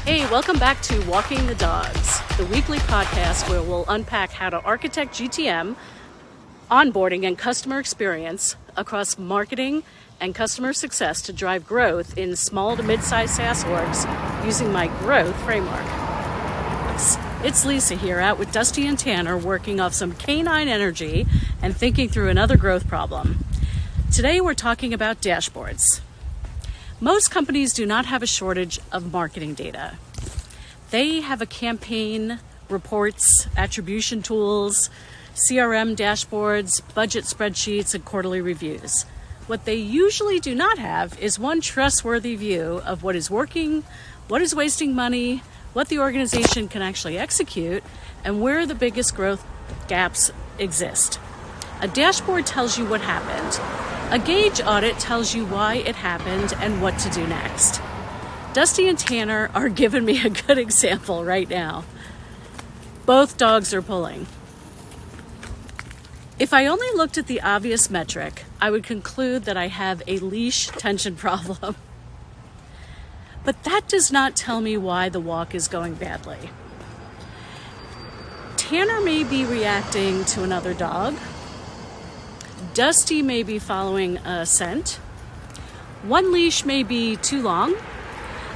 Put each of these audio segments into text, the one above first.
Hey, welcome back to Walking the Dogs, the weekly podcast where we'll unpack how to architect GTM, onboarding, and customer experience across marketing and customer success to drive growth in small to mid-sized SaaS orgs using my growth framework. It's Lisa here, out with Dusty and Tanner, working off some canine energy and thinking through another growth problem. Today we're talking about dashboards. Most companies do not have a shortage of marketing data. They have a campaign, reports, attribution tools, CRM dashboards, budget spreadsheets, and quarterly reviews. What they usually do not have is one trustworthy view of what is working, what is wasting money, what the organization can actually execute, and where the biggest growth gaps exist. A dashboard tells you what happened. A gauge audit tells you why it happened and what to do next. Dusty and Tanner are giving me a good example right now. Both dogs are pulling. If I only looked at the obvious metric, I would conclude that I have a leash tension problem. But that does not tell me why the walk is going badly. Tanner may be reacting to another dog. Dusty may be following a scent. One leash may be too long.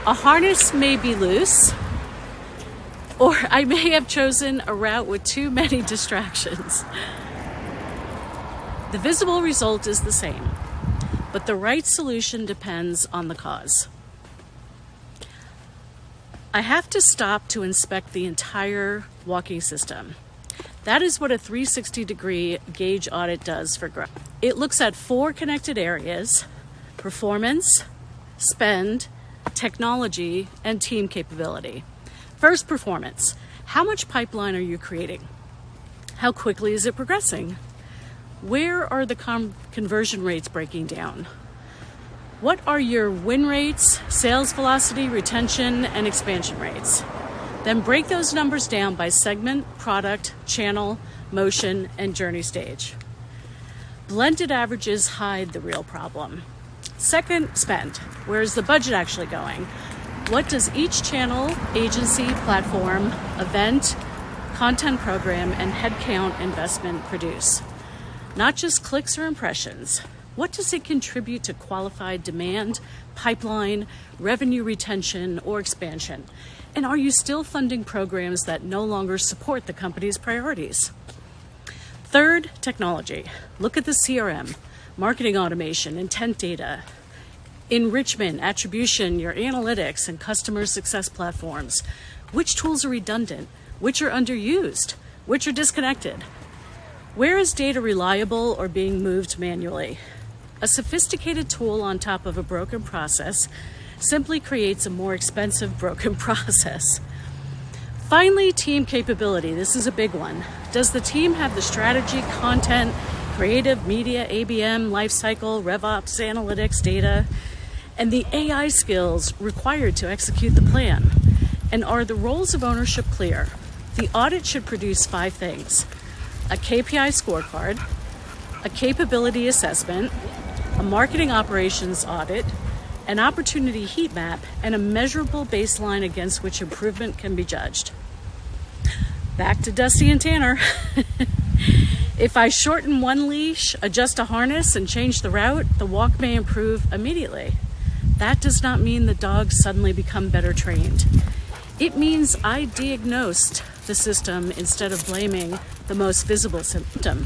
A harness may be loose. Or I may have chosen a route with too many distractions. The visible result is the same, but the right solution depends on the cause. I have to stop to inspect the entire walking system. That is what a 360-degree gauge audit does for growth. It looks at 4 connected areas: performance, spend, technology, and team capability. First, performance. How much pipeline are you creating? How quickly is it progressing? Where are the conversion rates breaking down? What are your win rates, sales velocity, retention, and expansion rates? Then break those numbers down by segment, product, channel, motion, and journey stage. Blended averages hide the real problem. Second, spend. Where is the budget actually going? What does each channel, agency, platform, event, content program, and headcount investment produce? Not just clicks or impressions. What does it contribute to qualified demand, pipeline, revenue retention, or expansion? And are you still funding programs that no longer support the company's priorities? Third, technology. Look at the CRM, marketing automation, intent data, enrichment, attribution, your analytics, and customer success platforms. Which tools are redundant? Which are underused? Which are disconnected? Where is data reliable or being moved manually? A sophisticated tool on top of a broken process simply creates a more expensive broken process. Finally, team capability. This is a big one. Does the team have the strategy, content, creative, media, ABM, lifecycle, RevOps, analytics, data, and the AI skills required to execute the plan? And are the roles of ownership clear? The audit should produce 5 things: a KPI scorecard, a capability assessment, a marketing operations audit, an opportunity heat map, and a measurable baseline against which improvement can be judged. Back to Dusty and Tanner. If I shorten one leash, adjust a harness, and change the route, the walk may improve immediately. That does not mean the dogs suddenly become better trained. It means I diagnosed the system instead of blaming the most visible symptom.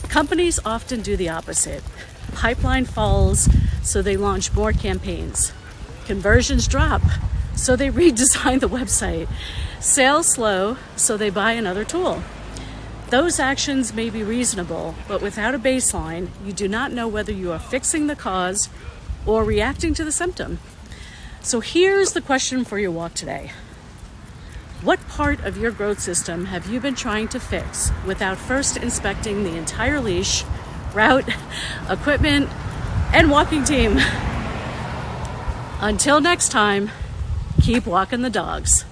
Companies often do the opposite. Pipeline falls, so they launch more campaigns. Conversions drop, so they redesign the website. Sales slow, so they buy another tool. Those actions may be reasonable, but without a baseline, you do not know whether you are fixing the cause or reacting to the symptom. So here's the question for your walk today. What part of your growth system have you been trying to fix without first inspecting the entire leash, route, equipment, and walking team? Until next time, keep walking the dogs.